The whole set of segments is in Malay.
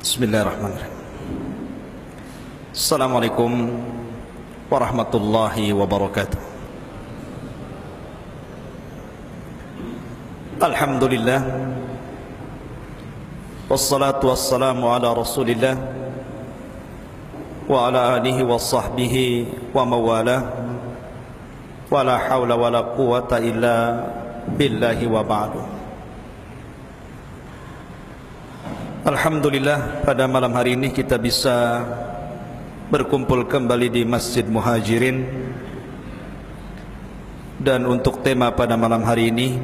Bismillahirrahmanirrahim. Assalamualaikum warahmatullahi wabarakatuh. Alhamdulillah, wassalatu wassalamu ala rasulillah wa ala alihi wa sahbihi wa mawalah, wa la hawla wa la quwata illa billahi wa ba'du. Alhamdulillah, pada malam hari ini kita bisa berkumpul kembali di Masjid Muhajirin. Dan untuk tema pada malam hari ini,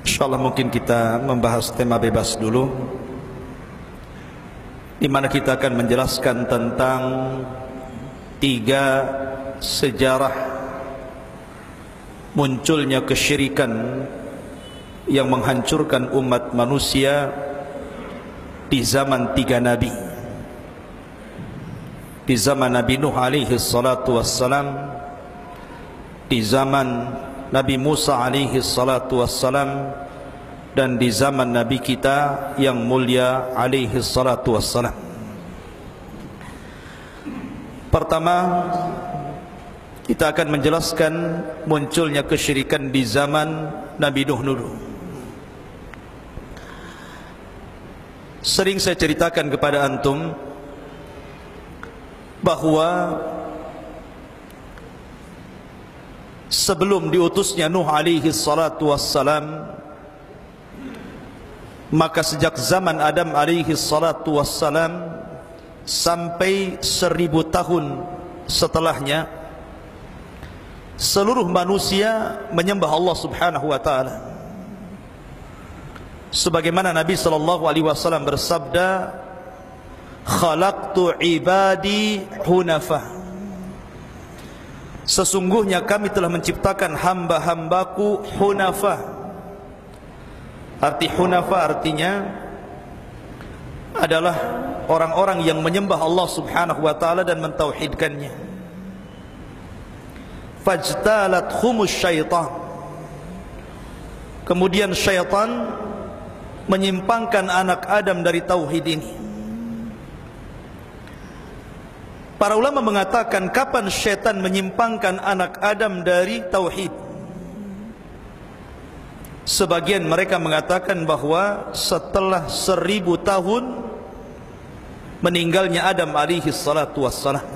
insyaallah mungkin kita membahas tema bebas dulu, di mana kita akan menjelaskan tentang 3 sejarah munculnya kesyirikan yang menghancurkan umat manusia di zaman 3 Nabi. Di zaman Nabi Nuh alaihi salatu wassalam, di zaman Nabi Musa alaihi salatu wassalam, dan di zaman Nabi kita yang mulia alaihi salatu wassalam. Pertama, kita akan menjelaskan munculnya kesyirikan di zaman Nabi Nuh dulu. Sering saya ceritakan kepada antum bahwa sebelum diutusnya Nuh alaihi salatu wassalam, maka sejak zaman Adam alaihi salatu wassalam sampai 1000 tahun setelahnya, seluruh manusia menyembah Allah subhanahu wa ta'ala. Sebagaimana Nabi SAW bersabda, khalaqtu ibadi hunafa, sesungguhnya kami telah menciptakan hamba-hambaku hunafa. Arti hunafa artinya adalah orang-orang yang menyembah Allah subhanahu wa ta'ala dan mentauhidkannya. Fajtalat khumus syaitan, kemudian syaitan menyimpangkan anak Adam dari tauhid ini. Para ulama mengatakan, kapan syaitan menyimpangkan anak Adam dari tauhid? Sebagian mereka mengatakan bahwa setelah 1000 tahun meninggalnya Adam alaihi salatu wassalam.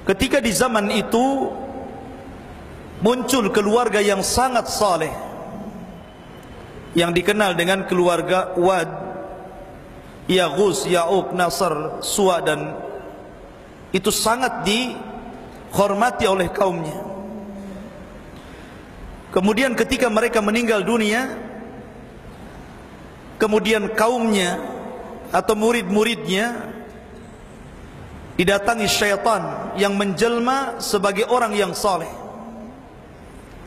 Ketika di zaman itu muncul keluarga yang sangat saleh, yang dikenal dengan keluarga Wad, Yaghus, Ya'uq, Nasr, Suwa, dan itu sangat dihormati oleh kaumnya. Kemudian ketika mereka meninggal dunia, kemudian kaumnya atau murid-muridnya didatangi syaitan yang menjelma sebagai orang yang saleh,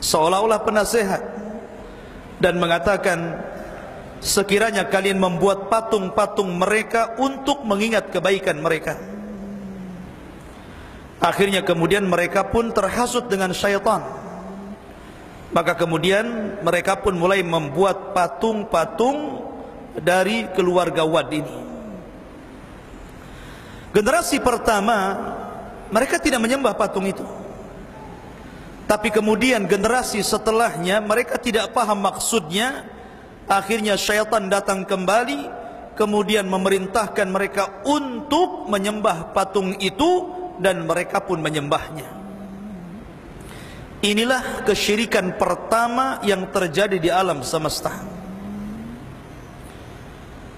seolah-olah penasehat, dan mengatakan, sekiranya kalian membuat patung-patung mereka untuk mengingat kebaikan mereka. Akhirnya kemudian mereka pun terhasut dengan syaitan. Maka kemudian mereka pun mulai membuat patung-patung dari keluarga Wad ini. Generasi pertama mereka tidak menyembah patung itu, tapi kemudian generasi setelahnya mereka tidak paham maksudnya. Akhirnya syaitan datang kembali, kemudian memerintahkan mereka untuk menyembah patung itu, dan mereka pun menyembahnya. Inilah kesyirikan pertama yang terjadi di alam semesta.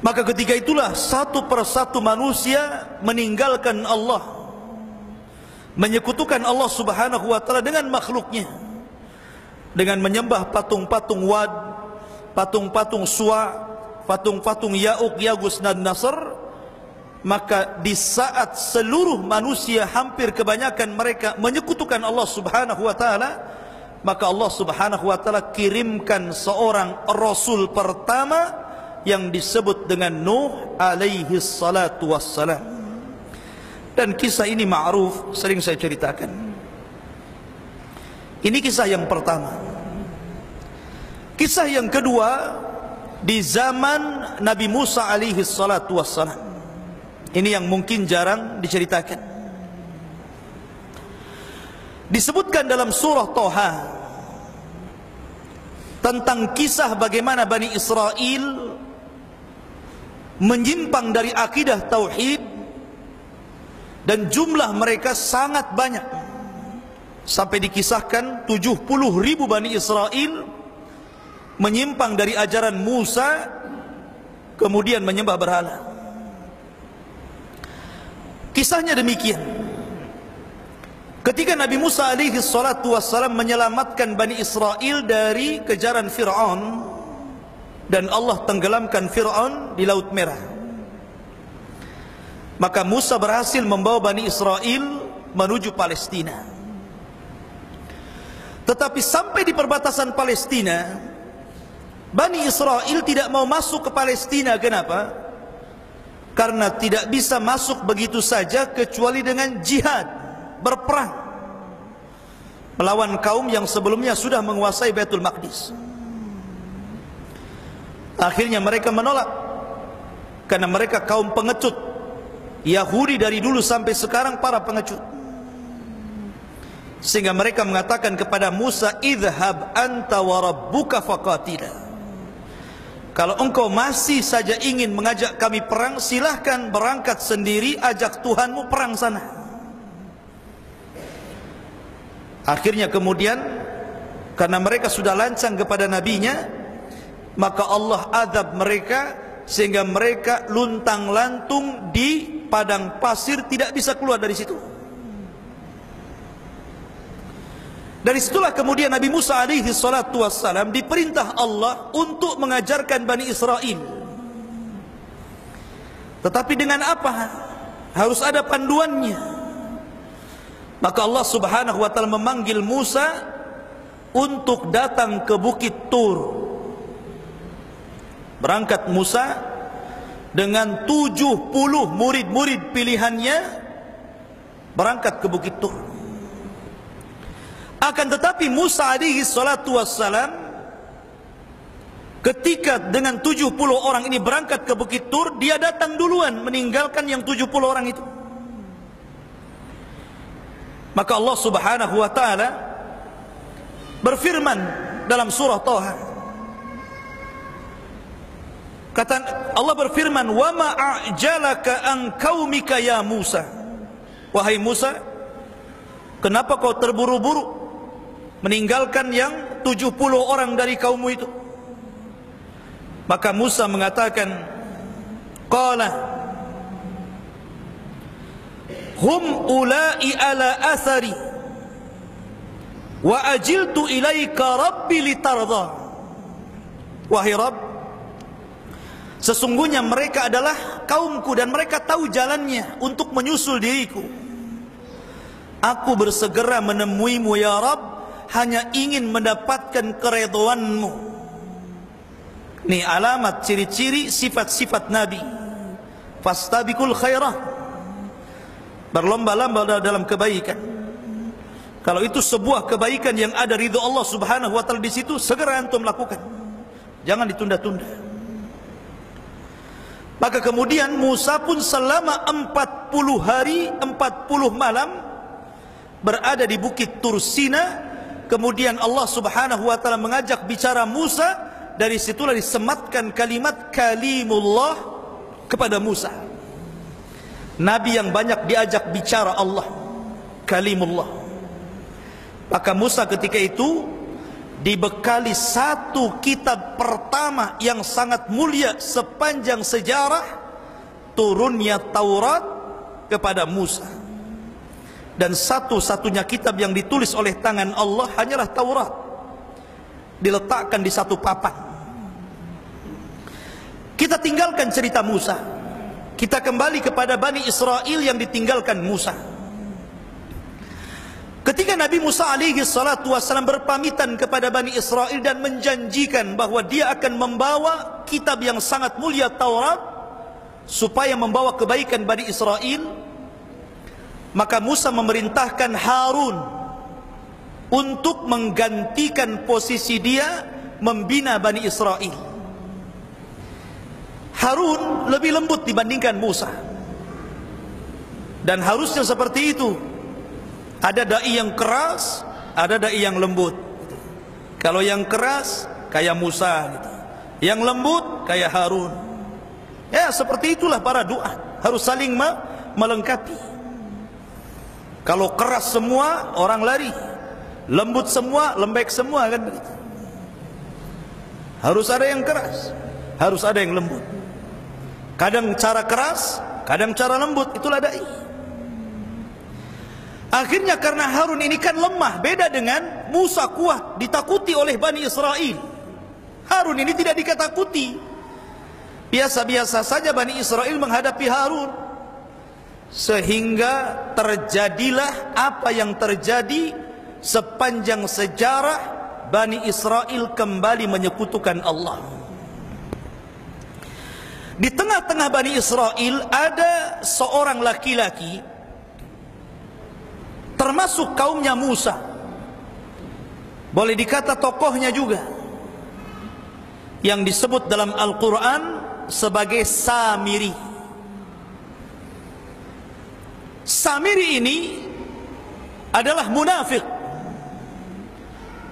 Maka ketika itulah satu persatu manusia meninggalkan Allah, menyekutukan Allah subhanahu wa ta'ala dengan makhluknya, dengan menyembah patung-patung Wad, patung-patung Suwa, patung-patung Ya'uq, Yaghus, dan Nasr. Maka di saat seluruh manusia, hampir kebanyakan mereka menyekutukan Allah subhanahu wa ta'ala, maka Allah subhanahu wa ta'ala kirimkan seorang Rasul pertama yang disebut dengan Nuh alaihi salatu wassalam. Dan kisah ini ma'ruf, sering saya ceritakan. Ini kisah yang pertama. Kisah yang kedua, di zaman Nabi Musa alaihi salatu wassalam. Ini yang mungkin jarang diceritakan. Disebutkan dalam surah Toha tentang kisah bagaimana Bani Israel menyimpang dari akidah tauhid, dan jumlah mereka sangat banyak, sampai dikisahkan 70.000 Bani Israel menyimpang dari ajaran Musa, kemudian menyembah berhala. Kisahnya demikian. Ketika Nabi Musa alaihi salatu wassalam menyelamatkan Bani Israel dari kejaran Fir'aun, dan Allah tenggelamkan Fir'aun di Laut Merah, maka Musa berhasil membawa Bani Israel menuju Palestina. Tetapi sampai di perbatasan Palestina, Bani Israel tidak mau masuk ke Palestina. Kenapa? Karena tidak bisa masuk begitu saja kecuali dengan jihad, berperang melawan kaum yang sebelumnya sudah menguasai Baitul Maqdis. Akhirnya mereka menolak, karena mereka kaum pengecut. Yahudi dari dulu sampai sekarang para pengecut. Sehingga mereka mengatakan kepada Musa, idhhab anta wa rabbuka faqatila. Kalau engkau masih saja ingin mengajak kami perang, silahkan berangkat sendiri, ajak Tuhanmu perang sana. Akhirnya kemudian, karena mereka sudah lancang kepada nabinya, maka Allah azab mereka sehingga mereka luntang lantung di padang pasir, tidak bisa keluar dari situ. Dari situlah kemudian Nabi Musa alaihi salatu wassalam diperintah Allah untuk mengajarkan Bani Israel. Tetapi dengan apa? Harus ada panduannya. Maka Allah subhanahu wa ta'ala memanggil Musa untuk datang ke Bukit Tur. Berangkat Musa dengan 70 murid-murid pilihannya, berangkat ke Bukit Tur. Akan tetapi Musa alaihi salatu wassalam, ketika dengan 70 orang ini berangkat ke Bukit Tur, dia datang duluan meninggalkan yang 70 orang itu. Maka Allah subhanahu wa ta'ala berfirman dalam surah Toha, kata Allah berfirman, wa ma a'jalaka an qaumika ya Musa. Wahai Musa, kenapa kau terburu-buru meninggalkan yang 70 orang dari kaummu itu? Maka Musa mengatakan, qala hum ulai ala athari wa ajiltu ilaika rabbi litardha. Wahai Rabb, sesungguhnya mereka adalah kaumku dan mereka tahu jalannya untuk menyusul diriku. Aku bersegera menemuimu ya Rabb, hanya ingin mendapatkan keridhaanmu. Ini alamat, ciri-ciri, sifat-sifat Nabi. Fastabiqul khairah, berlomba-lomba dalam kebaikan. Kalau itu sebuah kebaikan yang ada ridha Allah subhanahu wa ta'ala di situ, segera antum lakukan, jangan ditunda-tunda. Maka kemudian Musa pun selama 40 hari 40 malam berada di Bukit Tur Sina. Kemudian Allah subhanahu wa ta'ala mengajak bicara Musa. Dari situlah disematkan kalimat kalimullah kepada Musa. Nabi yang banyak diajak bicara Allah, kalimullah. Maka Musa ketika itu dibekali satu kitab pertama yang sangat mulia sepanjang sejarah, turunnya Taurat kepada Musa. Dan satu-satunya kitab yang ditulis oleh tangan Allah hanyalah Taurat, diletakkan di satu papan. Kita tinggalkan cerita Musa, kita kembali kepada Bani Israel yang ditinggalkan Musa. Ketika Nabi Musa alaihi salatu wassalam berpamitan kepada Bani Israel dan menjanjikan bahwa dia akan membawa kitab yang sangat mulia Taurat supaya membawa kebaikan Bani Israel, maka Musa memerintahkan Harun untuk menggantikan posisi dia membina Bani Israel. Harun lebih lembut dibandingkan Musa. Dan harusnya seperti itu. Ada dai yang keras, ada dai yang lembut. Kalau yang keras kayak Musa gitu. Yang lembut kayak Harun. Ya, seperti itulah para duat, harus saling melengkapi. Kalau keras semua orang lari, lembut semua lembek semua, kan begitu. Harus ada yang keras, harus ada yang lembut. Kadang cara keras, kadang cara lembut, itulah dai. Akhirnya karena Harun ini kan lemah, beda dengan Musa kuat, ditakuti oleh Bani Israel. Harun ini tidak diketakuti. Biasa-biasa saja Bani Israel menghadapi Harun. Sehingga terjadilah apa yang terjadi sepanjang sejarah Bani Israel kembali menyekutukan Allah. Di tengah-tengah Bani Israel ada seorang laki-laki, termasuk kaumnya Musa, boleh dikata tokohnya juga, yang disebut dalam Al-Quran sebagai Samiri. Samiri ini adalah munafik,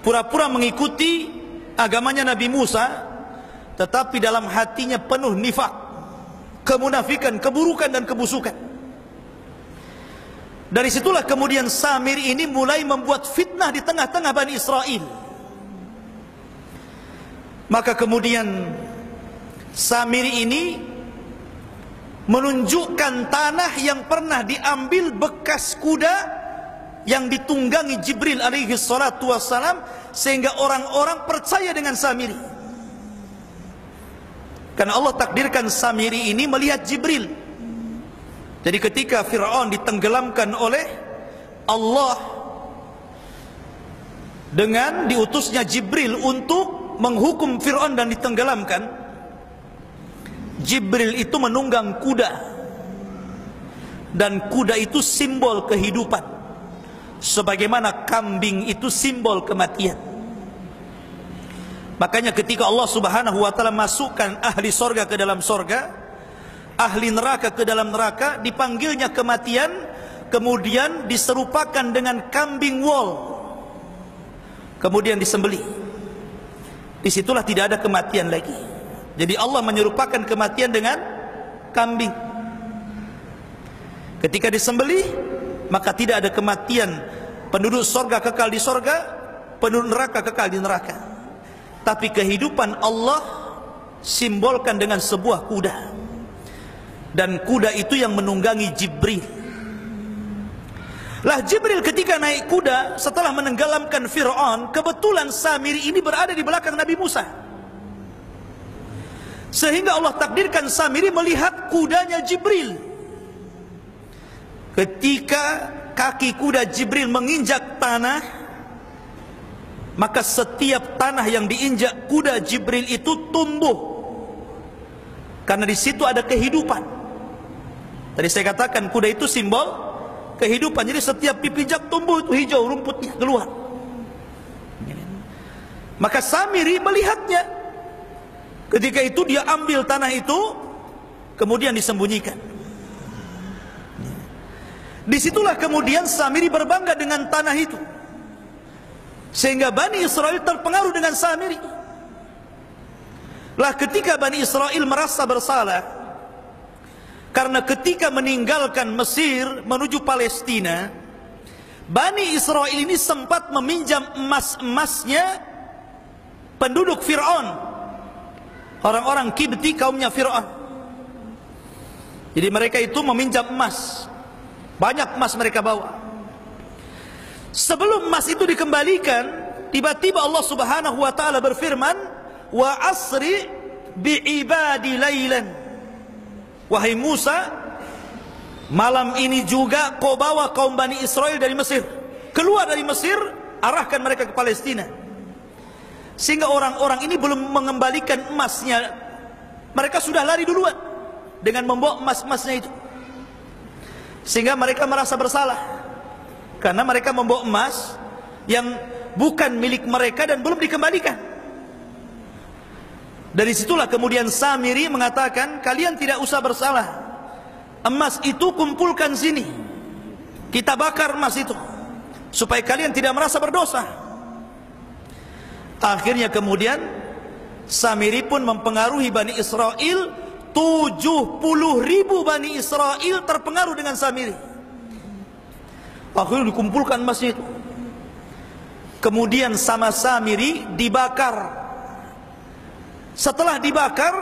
pura-pura mengikuti agamanya Nabi Musa, tetapi dalam hatinya penuh nifak, kemunafikan, keburukan dan kebusukan. Dari situlah kemudian Samiri ini mulai membuat fitnah di tengah-tengah Bani Israel. Maka kemudian Samiri ini menunjukkan tanah yang pernah diambil bekas kuda yang ditunggangi Jibril alaihi salatu wassalam, sehingga orang-orang percaya dengan Samiri. Karena Allah takdirkan Samiri ini melihat Jibril. Jadi ketika Fir'aun ditenggelamkan oleh Allah dengan diutusnya Jibril untuk menghukum Fir'aun dan ditenggelamkan, Jibril itu menunggang kuda, dan kuda itu simbol kehidupan, sebagaimana kambing itu simbol kematian. Makanya ketika Allah Subhanahu wa ta'ala masukkan ahli sorga ke dalam sorga, ahli neraka ke dalam neraka, dipanggilnya kematian, kemudian diserupakan dengan kambing wol, kemudian disembelih. Disitulah tidak ada kematian lagi. Jadi Allah menyerupakan kematian dengan kambing. Ketika disembelih, maka tidak ada kematian. Penduduk sorga kekal di sorga, penduduk neraka kekal di neraka. Tapi kehidupan Allah simbolkan dengan sebuah kuda, dan kuda itu yang menunggangi Jibril. Lah Jibril ketika naik kuda setelah menenggelamkan Fir'aun, kebetulan Samiri ini berada di belakang Nabi Musa, sehingga Allah takdirkan Samiri melihat kudanya Jibril. Ketika kaki kuda Jibril menginjak tanah, maka setiap tanah yang diinjak kuda Jibril itu tumbuh, karena di situ ada kehidupan. Tadi saya katakan kuda itu simbol kehidupan. Jadi setiap dipijak tumbuh itu hijau, rumputnya keluar. Maka Samiri melihatnya. Ketika itu dia ambil tanah itu, kemudian disembunyikan. Disitulah kemudian Samiri berbangga dengan tanah itu, sehingga Bani Israel terpengaruh dengan Samiri. Lah ketika Bani Israel merasa bersalah, karena ketika meninggalkan Mesir menuju Palestina, Bani Israel ini sempat meminjam emas-emasnya penduduk Fir'aun, orang-orang Kibti, kaumnya Fir'aun. Jadi mereka itu meminjam emas, banyak emas mereka bawa. Sebelum emas itu dikembalikan, tiba-tiba Allah Subhanahu wa ta'ala berfirman, wa asri bi'ibadi laylan. Wahai Musa, malam ini juga kau bawa kaum Bani Israel dari Mesir, keluar dari Mesir, arahkan mereka ke Palestina. Sehingga orang-orang ini belum mengembalikan emasnya, mereka sudah lari duluan dengan membawa emas-emasnya itu. Sehingga mereka merasa bersalah, karena mereka membawa emas yang bukan milik mereka dan belum dikembalikan. Dari situlah kemudian Samiri mengatakan, kalian tidak usah bersalah. Emas itu kumpulkan sini, kita bakar emas itu, supaya kalian tidak merasa berdosa. Akhirnya kemudian Samiri pun mempengaruhi Bani Israel. 70.000 Bani Israel terpengaruh dengan Samiri. Akhirnya dikumpulkan emasnya itu. Kemudian sama Samiri dibakar. Setelah dibakar,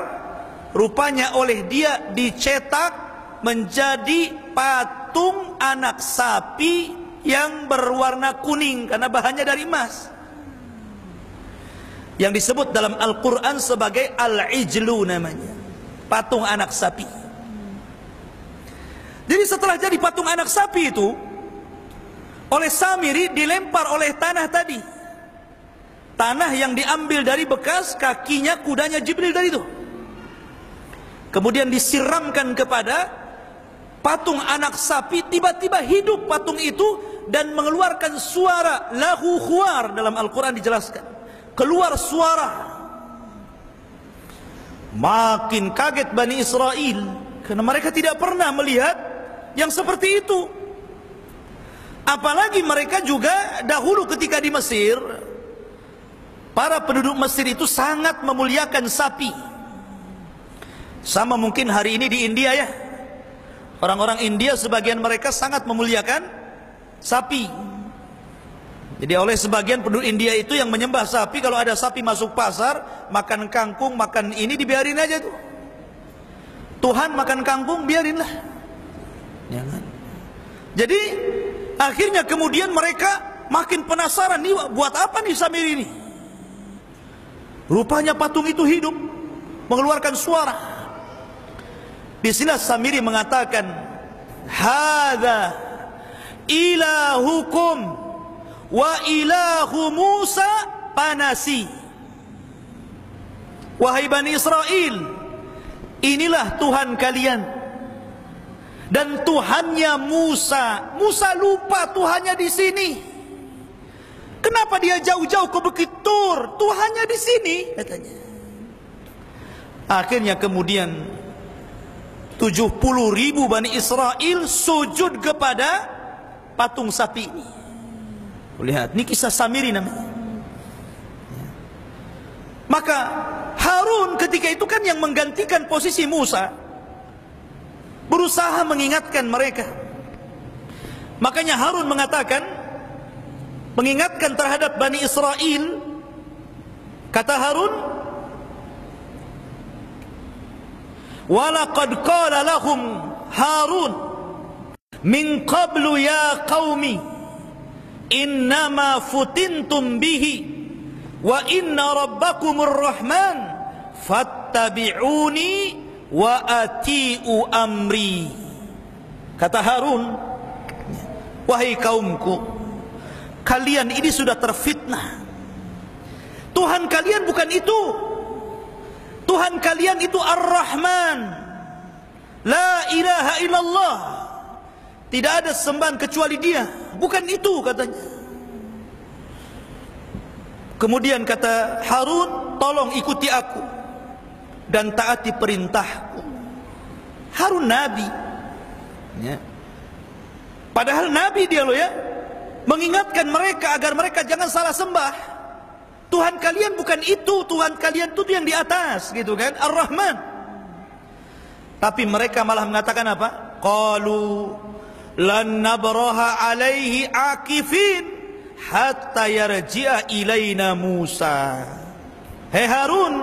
rupanya oleh dia dicetak menjadi patung anak sapi yang berwarna kuning karena bahannya dari emas, yang disebut dalam Al-Quran sebagai Al-Ijlu namanya, patung anak sapi. Jadi setelah jadi patung anak sapi itu, oleh Samiri dilempar oleh tanah tadi, tanah yang diambil dari bekas kakinya kudanya Jibril dari itu, kemudian disiramkan kepada patung anak sapi. Tiba-tiba hidup patung itu dan mengeluarkan suara lahu khuar. Dalam Al-Quran dijelaskan, keluar suara. Makin kaget Bani Israel, karena mereka tidak pernah melihat yang seperti itu. Apalagi mereka juga dahulu ketika di Mesir, para penduduk Mesir itu sangat memuliakan sapi. Sama mungkin hari ini di India ya, orang-orang India sebagian mereka sangat memuliakan sapi. Jadi oleh sebagian penduduk India itu yang menyembah sapi, kalau ada sapi masuk pasar, makan kangkung, makan ini, dibiarin aja tuh. Tuhan makan kangkung, biarinlah. Jangan. Jadi akhirnya kemudian mereka makin penasaran, nih buat apa nih Samiri ini? Rupanya patung itu hidup, mengeluarkan suara. Di sini Samiri mengatakan, hadza ilahukum wa ilahu Musa panasi. Wahai Bani Israel, inilah Tuhan kalian dan Tuhannya Musa. Musa lupa Tuhannya di sini. Kenapa dia jauh-jauh ke Bukit Tur? Tuhannya di sini, katanya. Akhirnya kemudian 70.000 Bani Israel sujud kepada patung sapi ini. Lihat, ini kisah Samiri namanya. Maka Harun ketika itu kan yang menggantikan posisi Musa, berusaha mengingatkan mereka. Makanya Harun mengatakan, mengingatkan terhadap Bani Israel, kata Harun, walaqad qala lahum Harun min qablu ya qaumi innama futintum bihi wa inna rabbakumur rahman fattabi'uni wa ati'u amri. Kata Harun, wahai kaumku, kalian ini sudah terfitnah. Tuhan kalian bukan itu. Tuhan kalian itu Ar-Rahman, la ilaha illallah, tidak ada sembahan kecuali dia. Bukan itu, katanya. Kemudian kata Harun, tolong ikuti aku dan taati perintahku. Harun Nabi ya. Padahal Nabi dia loh ya, mengingatkan mereka agar mereka jangan salah sembah. Tuhan kalian bukan itu, Tuhan kalian itu yang di atas, gitu kan, Ar-Rahman. Tapi mereka malah mengatakan apa? Qalu lan nabraha alaihi akifin hatta yarji'a ilaina Musa. Hei Harun,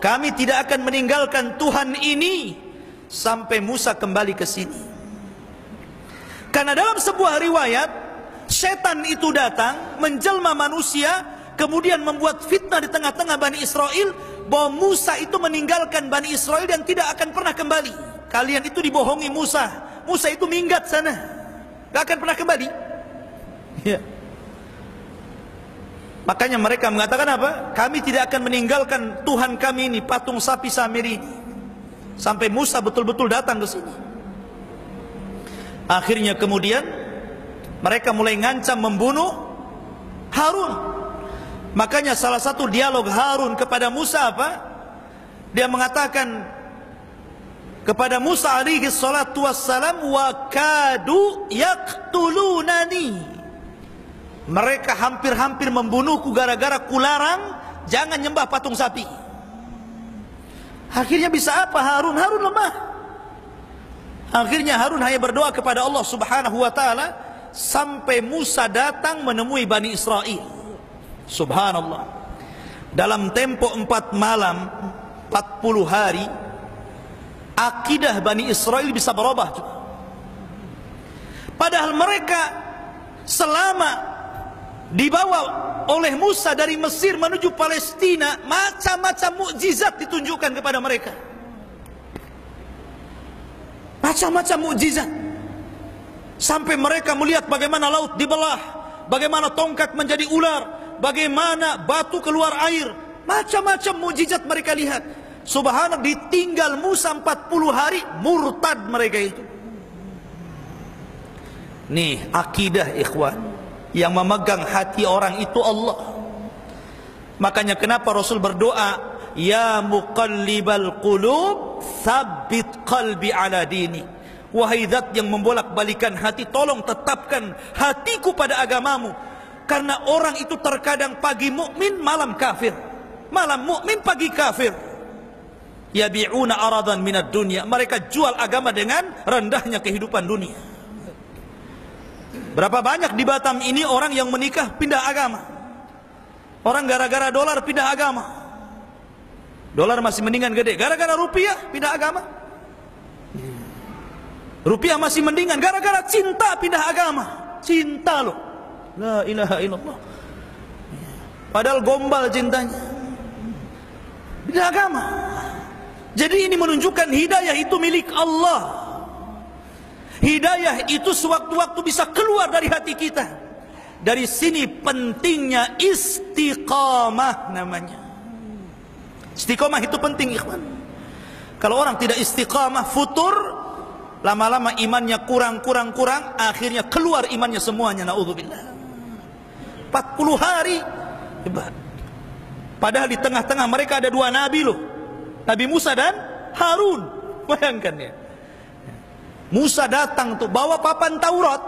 kami tidak akan meninggalkan Tuhan ini sampai Musa kembali ke sini. Karena dalam sebuah riwayat, setan itu datang menjelma manusia, kemudian membuat fitnah di tengah-tengah Bani Israel bahwa Musa itu meninggalkan Bani Israel dan tidak akan pernah kembali. Kalian itu dibohongi Musa. Musa itu minggat sana, gak akan pernah kembali ya. Makanya mereka mengatakan apa? Kami tidak akan meninggalkan Tuhan kami ini, patung sapi Samiri ini, sampai Musa betul-betul datang ke sini. Akhirnya kemudian mereka mulai ngancam membunuh Harun. Makanya salah satu dialog Harun kepada Musa apa? Dia mengatakan kepada Musa alaihi salatu wassalam, wa kadu yaqtulunani. Mereka hampir-hampir membunuhku gara-gara kularang jangan nyembah patung sapi. Akhirnya bisa apa Harun? Harun lemah. Akhirnya Harun hanya berdoa kepada Allah Subhanahu wa taala sampai Musa datang menemui Bani Israel. Subhanallah. Dalam tempo 4 malam, 40 hari, akidah Bani Israel bisa berubah. Padahal mereka selama dibawa oleh Musa dari Mesir menuju Palestina, macam-macam mukjizat ditunjukkan kepada mereka. Macam-macam mukjizat. Sampai mereka melihat bagaimana laut dibelah, bagaimana tongkat menjadi ular, bagaimana batu keluar air. Macam-macam mukjizat mereka lihat. Subhanallah, ditinggal Musa 40 hari, murtad mereka itu. Nih akidah ikhwan, yang memegang hati orang itu Allah. Makanya kenapa Rasul berdoa, ya muqallibal qulub tsabbit qalbi ala dini. Wahai zat yang membolak-balikan hati, tolong tetapkan hatiku pada agamamu. Karena orang itu terkadang pagi mukmin, malam kafir. Malam mukmin, pagi kafir. Yabi'una aradan minad dunya. Mereka jual agama dengan rendahnya kehidupan dunia. Berapa banyak di Batam ini orang yang menikah pindah agama. Orang gara-gara dolar pindah agama. Dolar masih mendingan gede, gara-gara rupiah pindah agama. Rupiah masih mendingan, gara-gara cinta pindah agama. Cinta loh, la ilaha illallah. Padahal gombal cintanya, pindah agama. Jadi ini menunjukkan hidayah itu milik Allah. Hidayah itu sewaktu-waktu bisa keluar dari hati kita. Dari sini pentingnya istiqamah namanya. Istiqamah itu penting ikhwan. Kalau orang tidak istiqamah, futur, lama-lama imannya kurang, akhirnya keluar imannya semuanya, naudzubillah. 40 hari. Padahal di tengah-tengah mereka ada 2 nabi loh. Nabi Musa dan Harun. Bayangkan ya. Musa datang tuh bawa papan Taurat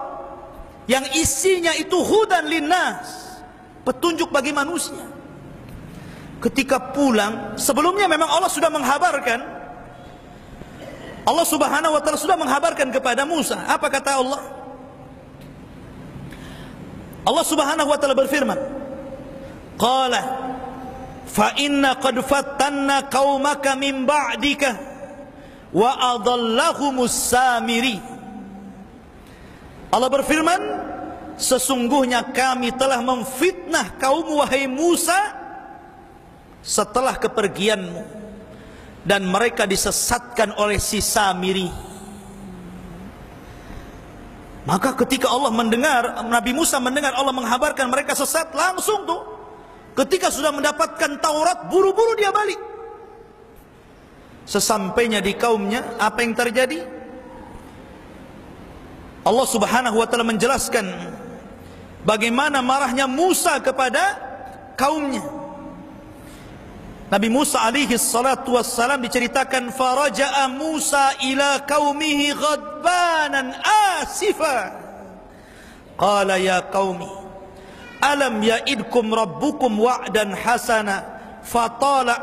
yang isinya itu hudan linnas, petunjuk bagi manusia. Ketika pulang, sebelumnya memang Allah sudah menghabarkan, Allah Subhanahu wa taala sudah menghabarkan kepada Musa. Apa kata Allah? Allah Subhanahu wa taala berfirman, qala fa inna qad fattanna qaumaka min ba'dika wa adallahumus samiri. Allah berfirman, sesungguhnya kami telah memfitnah kaum wahai Musa setelah kepergianmu, dan mereka disesatkan oleh si Samiri. Maka ketika Allah mendengar, Nabi Musa mendengar Allah menghabarkan mereka sesat, langsung tuh ketika sudah mendapatkan Taurat, buru-buru dia balik. Sesampainya di kaumnya, apa yang terjadi? Allah Subhanahu wa taala menjelaskan bagaimana marahnya Musa kepada kaumnya. Nabi Musa alaihi salatu wassalam diceritakan, faraja'a Musa ila qaumihi ghadbanan asifa. Qala ya qaumi alam ya'idkum rabbukum wa'dan hasana fatala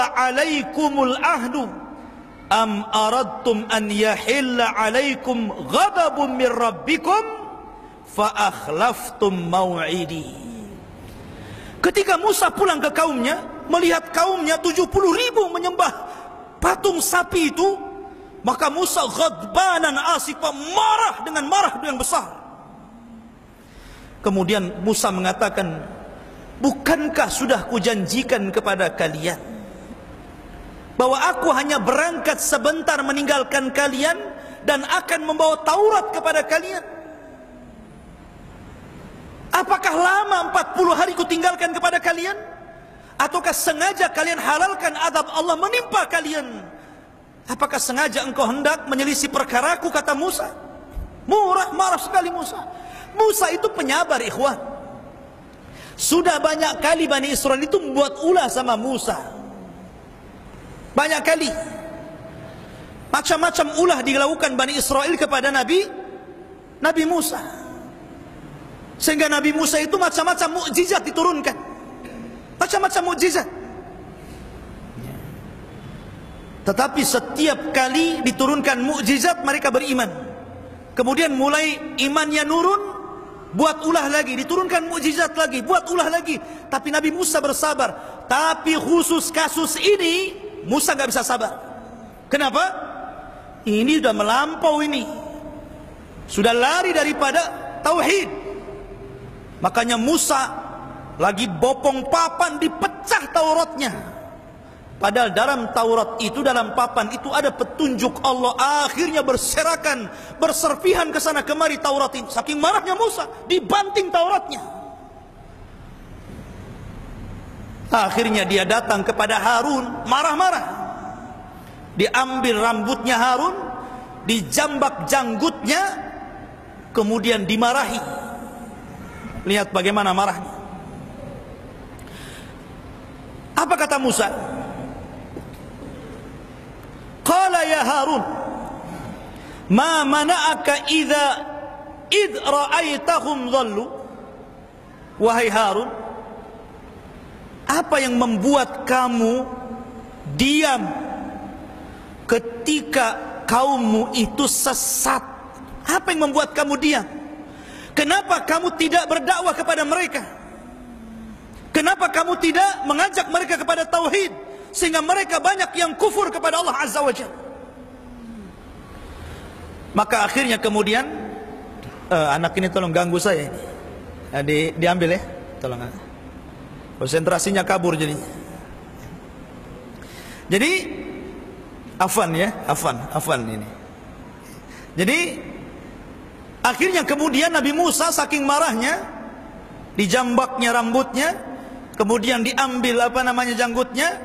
alaikumul ahdu am aradtum an yahilla alaikum ghadabun min rabbikum fa akhlaftum mau'idi. Ketika Musa pulang ke kaumnya, melihat kaumnya 70.000 menyembah patung sapi itu, maka Musa ghadbanan asifa, marah dengan besar. Kemudian Musa mengatakan, bukankah sudah kujanjikan kepada kalian bahwa aku hanya berangkat sebentar meninggalkan kalian dan akan membawa Taurat kepada kalian? Apakah lama 40 hari kutinggalkan kepada kalian? Ataukah sengaja kalian halalkan azab Allah menimpa kalian? Apakah sengaja engkau hendak menyelisih perkaraku, kata Musa. Marah sekali Musa. Musa itu penyabar ikhwan. Sudah banyak kali Bani Israel itu membuat ulah sama Musa. Banyak kali. Macam-macam ulah dilakukan Bani Israel kepada Nabi Musa. Sehingga Nabi Musa itu macam-macam mukjizat diturunkan. Macam-macam mukjizat. Tetapi setiap kali diturunkan mukjizat mereka beriman. Kemudian mulai imannya nurun, buat ulah lagi, diturunkan mukjizat lagi, buat ulah lagi. Tapi Nabi Musa bersabar. Tapi khusus kasus ini Musa nggak bisa sabar. Kenapa? Ini sudah melampau ini. Sudah lari daripada tauhid. Makanya Musa lagi bopong papan, dipecah Tauratnya. Padahal dalam Taurat itu, dalam papan itu ada petunjuk Allah. Akhirnya berserakan, berserpihan ke sana kemari Taurat ini. Saking marahnya Musa, dibanting Tauratnya. Akhirnya dia datang kepada Harun, marah-marah. Diambil rambutnya Harun, dijambak janggutnya, kemudian dimarahi. Lihat bagaimana marahnya. Apa kata Musa? Qala ya Harun, ma mana'aka id ra'aitahum dhallu. Wahai Harun, apa yang membuat kamu diam ketika kaummu itu sesat? Apa yang membuat kamu diam? Kenapa kamu tidak berdakwah kepada mereka? Kenapa kamu tidak mengajak mereka kepada tauhid, sehingga mereka banyak yang kufur kepada Allah Azza wa Jalla? Maka akhirnya kemudian anak ini tolong ganggu saya ini. Diambil ya, tolong. Konsentrasinya kabur jadi. Jadi afan ya, afan ini. Jadi akhirnya kemudian Nabi Musa saking marahnya, dijambaknya rambutnya, kemudian diambil janggutnya,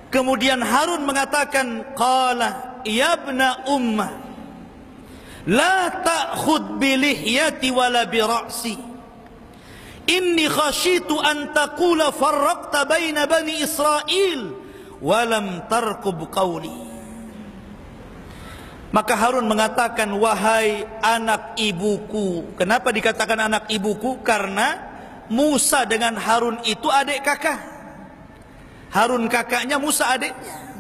kemudian Harun mengatakan, qala ya ibna ummah la ta'khud bi lihyati wala bi ra'si, inni khashitu an taqula farraqta baina bani Israel wa lam tarqub qawli. Maka Harun mengatakan, wahai anak ibuku. Kenapa dikatakan anak ibuku? Karena Musa dengan Harun itu adik kakak. Harun kakaknya, Musa adiknya.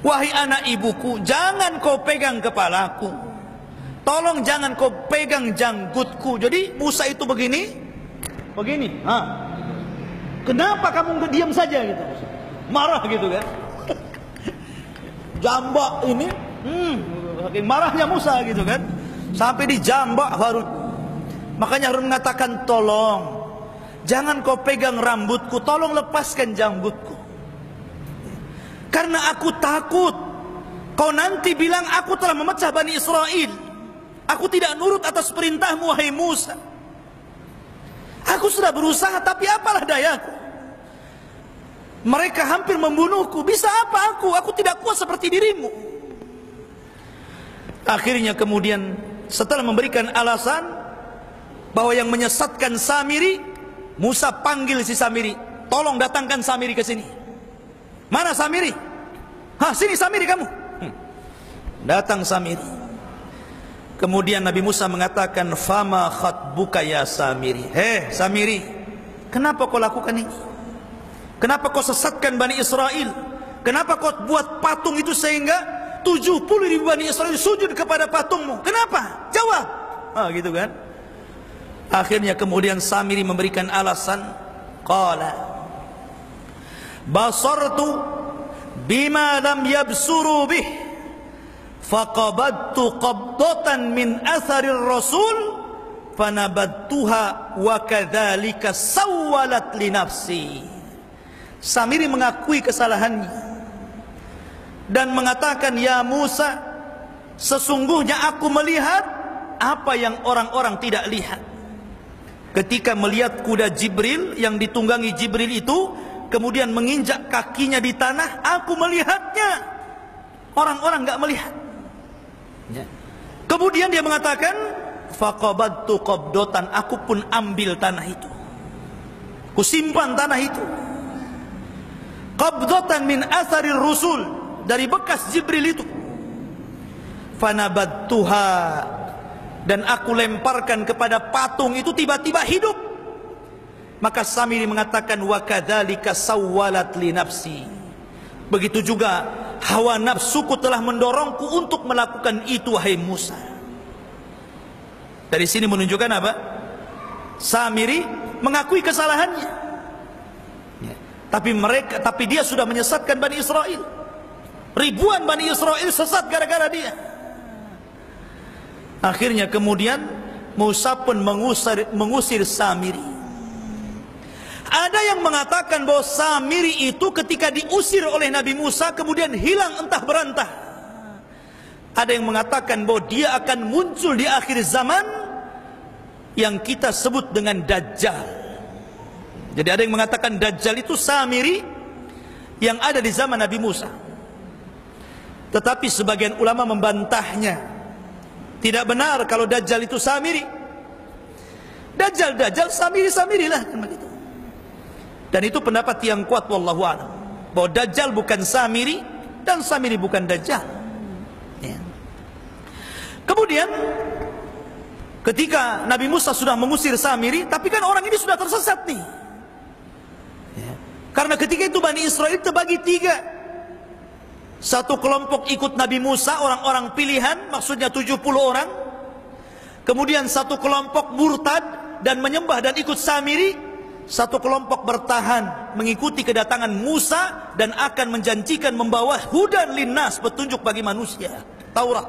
Wahai anak ibuku, jangan kau pegang kepalaku. Tolong jangan kau pegang janggutku. Jadi Musa itu begini. Kenapa kamu diam saja gitu? Marah gitu kan? Jambak ini, saking marahnya Musa gitu kan? Sampai dijambak Harun. Makanya Harun mengatakan, tolong jangan kau pegang rambutku, tolong lepaskan janggutku. Karena aku takut kau nanti bilang aku telah memecah Bani Israel. Aku tidak nurut atas perintahmu wahai Musa. Aku sudah berusaha tapi apalah dayaku. Mereka hampir membunuhku. Bisa apa aku? Aku tidak kuat seperti dirimu. Akhirnya kemudian setelah memberikan alasan bahwa yang menyesatkan Samiri, Musa panggil si Samiri. Tolong datangkan Samiri ke sini. Mana Samiri? Sini Samiri kamu. Datang Samiri. Kemudian Nabi Musa mengatakan, fama khatbuka ya Samiri. Samiri, kenapa kau lakukan ini? Kenapa kau sesatkan Bani Israel? Kenapa kau buat patung itu sehingga 70.000 Bani Israel sujud kepada patungmu? Kenapa? Jawab. Gitu kan? Akhirnya kemudian Samiri memberikan alasan. Qala basartu bima lam yabsuru bih faqabadtu qabdatan min atharir rasul fanabattuha wa kadzalika sawwalat li nafsi. Samiri mengakui kesalahannya dan mengatakan, ya Musa, sesungguhnya aku melihat apa yang orang-orang tidak lihat. Ketika melihat kuda Jibril yang ditunggangi Jibril itu kemudian menginjak kakinya di tanah, aku melihatnya. Orang-orang enggak melihat. Kemudian dia mengatakan, faqabadtu qabdatan, aku pun ambil tanah itu. Kusimpan tanah itu. qabdatan min atharir rusul, dari bekas Jibril itu. Fanabadtuha, dan aku lemparkan kepada patung itu, tiba-tiba hidup. Maka Samiri mengatakan, wa kadzalika sawwalat li nafsi, begitu juga hawa nafsuku telah mendorongku untuk melakukan itu, wahai Musa. Dari sini menunjukkan apa? Samiri mengakui kesalahannya, ya. Tapi dia sudah menyesatkan Bani Israel. Ribuan Bani Israel sesat gara-gara dia. Akhirnya kemudian Musa pun mengusir Samiri. Ada yang mengatakan bahwa Samiri itu ketika diusir oleh Nabi Musa kemudian hilang entah berantah. Ada yang mengatakan bahwa dia akan muncul di akhir zaman yang kita sebut dengan Dajjal. Jadi ada yang mengatakan Dajjal itu Samiri yang ada di zaman Nabi Musa. Tetapi sebagian ulama membantahnya. Tidak benar kalau Dajjal itu Samiri. Dajjal, Samiri lah kan begitu. Dan itu pendapat yang kuat wallahu a'lam, bahwa Dajjal bukan Samiri dan Samiri bukan Dajjal, ya. Kemudian ketika Nabi Musa sudah mengusir Samiri, tapi kan orang ini sudah tersesat nih, ya. Karena ketika itu Bani Israel terbagi 3. Satu kelompok ikut Nabi Musa, orang-orang pilihan, maksudnya 70 orang. Kemudian satu kelompok murtad dan menyembah dan ikut Samiri. Satu kelompok bertahan mengikuti kedatangan Musa dan akan menjanjikan membawa hudan linnas, petunjuk bagi manusia, Taurat.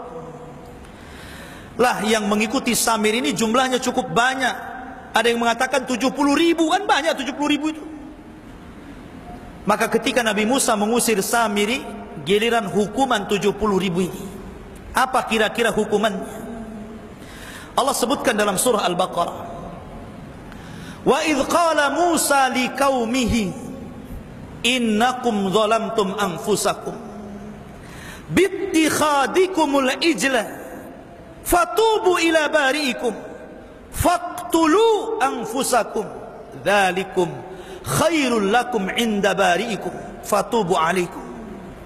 Lah yang mengikuti Samiri ini jumlahnya cukup banyak. Ada yang mengatakan 70.000, kan banyak 70.000 itu. Maka ketika Nabi Musa mengusir Samiri, giliran hukuman 70.000 ini. Apa kira-kira hukumannya? Allah sebutkan dalam surah Al-Baqarah, wa idh qala Musa liqaumihi innakum zalamtum anfusakum bittikhadikumul ijla fatubu ila bari'ikum faqtulu anfusakum dzalikum khairul lakum inda bari'ikum fatubu alaikum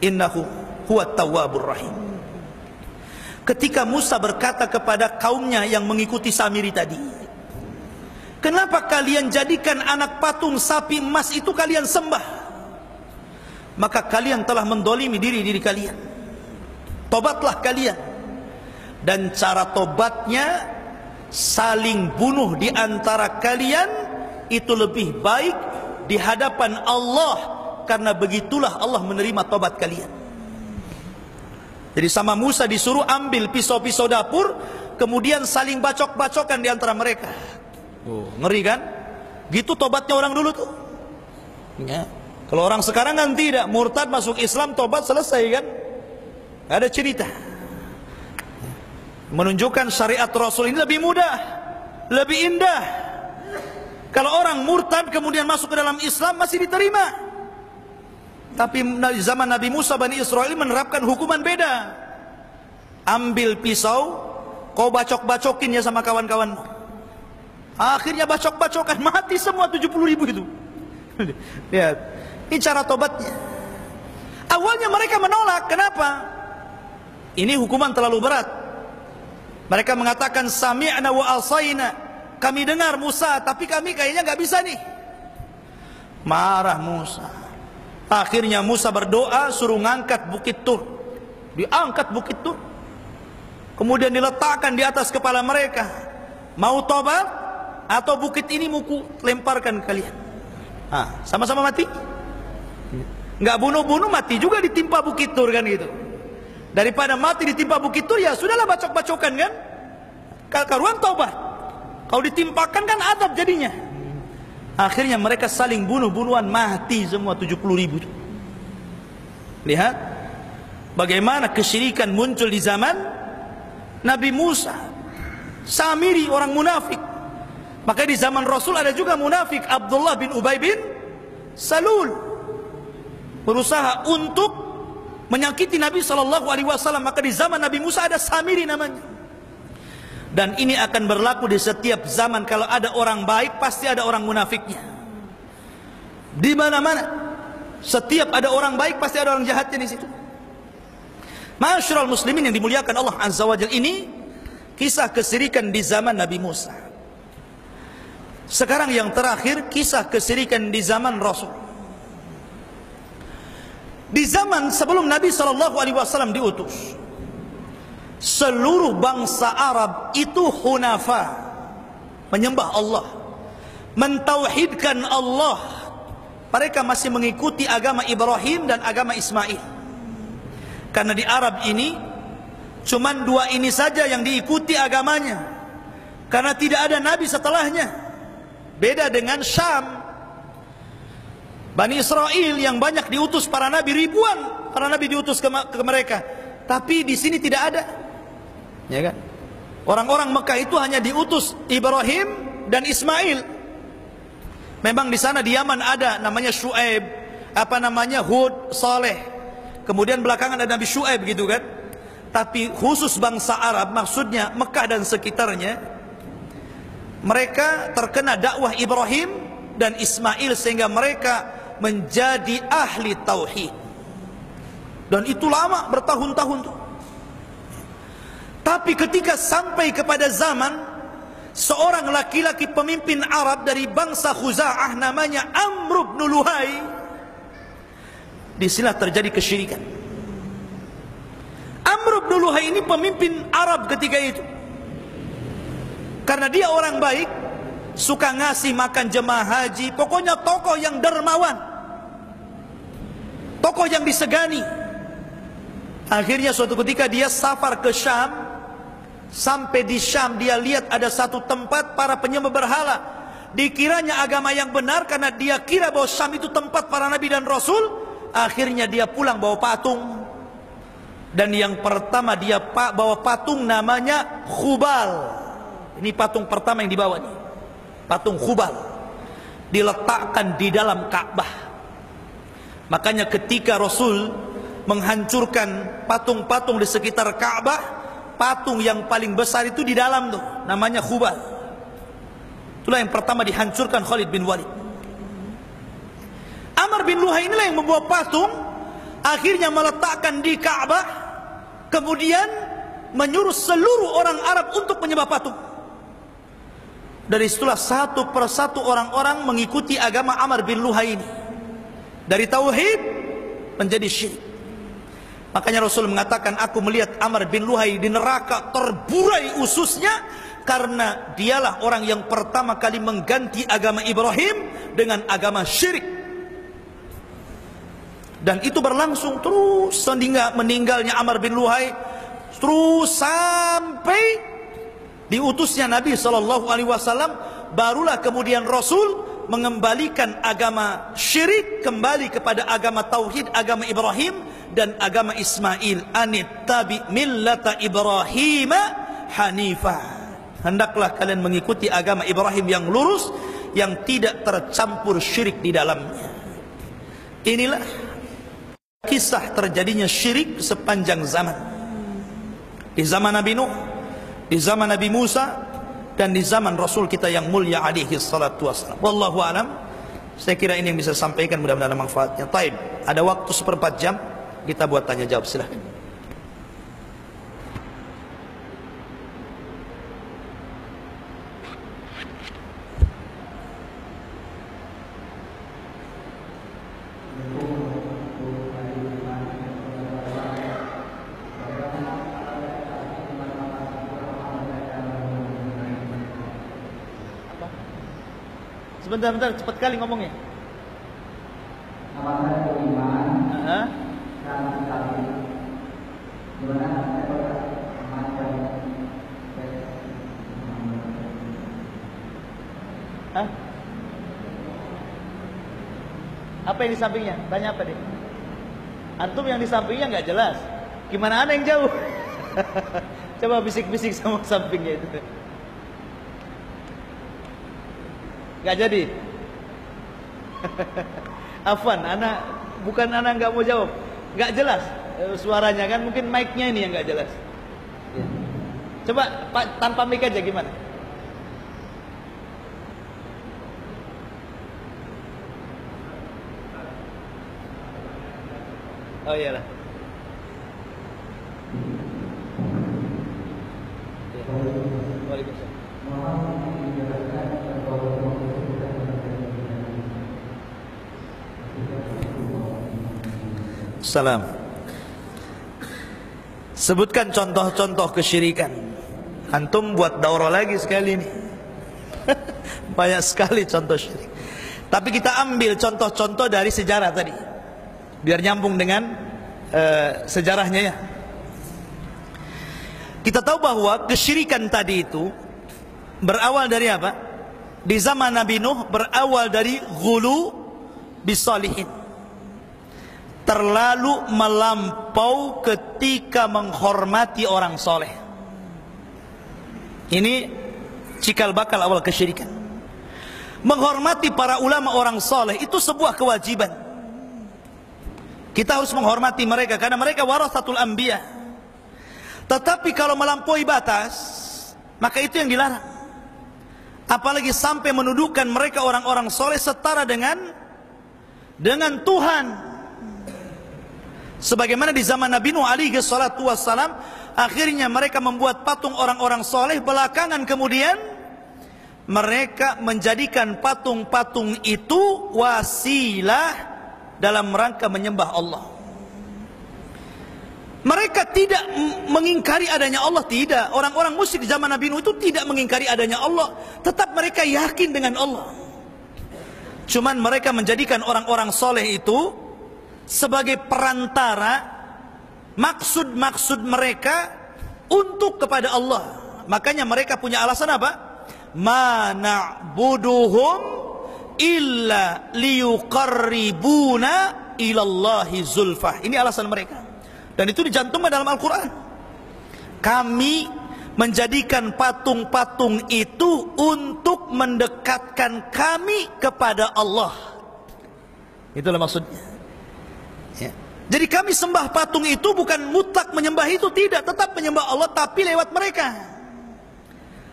innahu huwat tawwabur rahim. Ketika Musa berkata kepada kaumnya yang mengikuti Samiri tadi, kenapa kalian jadikan anak patung sapi emas itu kalian sembah? Maka kalian telah mendolimi diri kalian. Tobatlah kalian. Dan cara tobatnya saling bunuh di antara kalian itu lebih baik di hadapan Allah, karena begitulah Allah menerima tobat kalian. Jadi sama Musa disuruh ambil pisau-pisau dapur, kemudian saling bacok-bacokan di antara mereka. Oh, ngeri kan? Gitu tobatnya orang dulu tuh, ya. Kalau orang sekarang kan tidak, murtad masuk Islam, tobat selesai kan? Gak ada cerita. Menunjukkan syariat Rasul ini lebih mudah, lebih indah. Kalau orang murtad kemudian masuk ke dalam Islam masih diterima. Tapi di zaman Nabi Musa, Bani Israel menerapkan hukuman beda. Ambil pisau, kau bacok-bacokin ya sama kawan-kawanmu. Akhirnya bacok-bacokan, mati semua 70.000 itu. Lihat, ini cara tobatnya. Awalnya mereka menolak, kenapa? Ini hukuman terlalu berat. Mereka mengatakan sami'na wa asaina, kami dengar Musa, tapi kami kayaknya nggak bisa nih. Marah Musa. Akhirnya Musa berdoa suruh ngangkat bukit Tur. Diangkat bukit Tur, kemudian diletakkan di atas kepala mereka. Mau tobat atau bukit ini muku lemparkan kalian. Sama-sama mati. Nggak bunuh-bunuh, mati juga ditimpa bukit Tur kan gitu. Daripada mati ditimpa bukit Tur, ya sudahlah bacok-bacokan kan. Karuan tobat. Kalau ditimpakan kan adab jadinya. Akhirnya mereka saling bunuh-bunuhan, mati semua 70.000 itu. Lihat bagaimana kesyirikan muncul di zaman Nabi Musa. Samiri orang munafik. Maka di zaman Rasul ada juga munafik, Abdullah bin Ubay bin Salul, berusaha untuk menyakiti Nabi SAW. Maka di zaman Nabi Musa ada Samiri namanya. Dan ini akan berlaku di setiap zaman. Kalau ada orang baik, pasti ada orang munafiknya. Di mana-mana. Setiap ada orang baik pasti ada orang jahatnya di situ. Ma'asyiral muslimin yang dimuliakan Allah Azza wa Jalla, ini kisah kesyirikan di zaman Nabi Musa. Sekarang yang terakhir, kisah kesyirikan di zaman Rasul. Di zaman sebelum Nabi SAW diutus, seluruh bangsa Arab itu hunafa, menyembah Allah, mentauhidkan Allah. Mereka masih mengikuti agama Ibrahim dan agama Ismail. Karena di Arab ini cuman dua ini saja yang diikuti agamanya, karena tidak ada nabi setelahnya. Beda dengan Syam, Bani Israel yang banyak diutus para nabi, ribuan para nabi diutus ke mereka. Tapi di sini tidak ada, ya kan? Orang-orang Mekah itu hanya diutus Ibrahim dan Ismail. Memang di sana di Yaman ada namanya Syuaib, Hud, Saleh. Kemudian belakangan ada Nabi Syuaib gitu kan. Tapi khusus bangsa Arab, maksudnya Mekah dan sekitarnya, mereka terkena dakwah Ibrahim dan Ismail sehingga mereka menjadi ahli tauhid. Dan itu lama, bertahun-tahun tuh. Tapi ketika sampai kepada zaman seorang laki-laki pemimpin Arab dari bangsa Khuza'ah namanya Amr bin Luhai, disinilah terjadi kesyirikan. Amr bin Luhai ini pemimpin Arab ketika itu. Karena dia orang baik, suka ngasih makan jemaah haji, pokoknya tokoh yang dermawan, tokoh yang disegani. Akhirnya suatu ketika dia safar ke Syam. Sampai di Syam dia lihat ada satu tempat para penyembah berhala. Dikiranya agama yang benar karena dia kira bahwa Syam itu tempat para nabi dan rasul. Akhirnya dia pulang bawa patung. Dan yang pertama dia bawa patung namanya Khubal. Ini patung pertama yang dibawa nih, patung Khubal. Diletakkan di dalam Ka'bah. Makanya ketika Rasul menghancurkan patung-patung di sekitar Ka'bah, patung yang paling besar itu di dalam tuh, namanya Khubal. Itulah yang pertama dihancurkan Khalid bin Walid. Amr bin Luhai inilah yang membawa patung, akhirnya meletakkan di Ka'bah, kemudian menyuruh seluruh orang Arab untuk menyembah patung. Dari situlah satu persatu orang-orang mengikuti agama Amr bin Luhai ini. Dari tauhid menjadi syirik. Makanya Rasul mengatakan, aku melihat Amr bin Luhai di neraka terburai ususnya, karena dialah orang yang pertama kali mengganti agama Ibrahim dengan agama syirik. Dan itu berlangsung terus sehingga meninggalnya Amr bin Luhai, terus sampai diutusnya Nabi SAW. Barulah kemudian Rasul mengembalikan agama syirik kembali kepada agama tauhid, agama Ibrahim dan agama Ismail. Anittabi millata Ibrahim hanifah. Hendaklah kalian mengikuti agama Ibrahim yang lurus, yang tidak tercampur syirik di dalamnya. Inilah kisah terjadinya syirik sepanjang zaman. Di zaman Nabi Nuh, di zaman Nabi Musa, dan di zaman Rasul kita yang mulia alaihi salatu wassalam. Wallahu alam. Saya kira ini yang bisa sampaikan, mudah-mudahan ada manfaatnya. Taib, ada waktu 1/4 jam, kita buat tanya jawab, silahkan. Sebentar, cepat kali ngomongnya. Nama saya beriman dan sekali gimana macam apa yang di sampingnya? Tanya apa deh? Antum yang di sampingnya nggak jelas. Gimana ana yang jauh? Coba bisik-bisik sama sampingnya itu. Gak jadi. Afwan, bukan anak nggak mau jawab, nggak jelas suaranya kan, mungkin mic-nya ini yang nggak jelas. Ya. Coba Pak, tanpa mic aja gimana? Oh iyalah. Waalaikumsalam. Salam. Sebutkan contoh-contoh kesyirikan. Antum buat daurah lagi sekali ini. Banyak sekali contoh syirik. Tapi kita ambil contoh-contoh dari sejarah tadi, biar nyambung dengan sejarahnya ya. Kita tahu bahwa kesyirikan tadi itu berawal dari apa? Di zaman Nabi Nuh berawal dari ghulu bisalihin. Terlalu melampau ketika menghormati orang soleh. Ini cikal bakal awal kesyirikan. Menghormati para ulama orang soleh itu sebuah kewajiban. Kita harus menghormati mereka karena mereka warasatul anbiya. Tetapi kalau melampaui batas, maka itu yang dilarang. Apalagi sampai menuduhkan mereka orang-orang soleh setara dengan Tuhan. Sebagaimana di zaman Nabi Nuh alaihi salatu wassalam, akhirnya mereka membuat patung orang-orang soleh. Belakangan kemudian mereka menjadikan patung-patung itu wasilah dalam rangka menyembah Allah. Mereka tidak mengingkari adanya Allah, tidak. Orang-orang musyrik di zaman Nabi Nuh itu tidak mengingkari adanya Allah, tetap mereka yakin dengan Allah. Cuman mereka menjadikan orang-orang soleh itu sebagai perantara maksud-maksud mereka untuk kepada Allah. Makanya mereka punya alasan apa? Ma na'buduhum illa liyuqarribuna ilallahi zulfah. Ini alasan mereka. Dan itu dicantumkan dalam Al-Quran. Kami menjadikan patung-patung itu untuk mendekatkan kami kepada Allah. Itulah maksudnya. Ya. Jadi kami sembah patung itu bukan mutlak menyembah itu, tidak, tetap menyembah Allah tapi lewat mereka.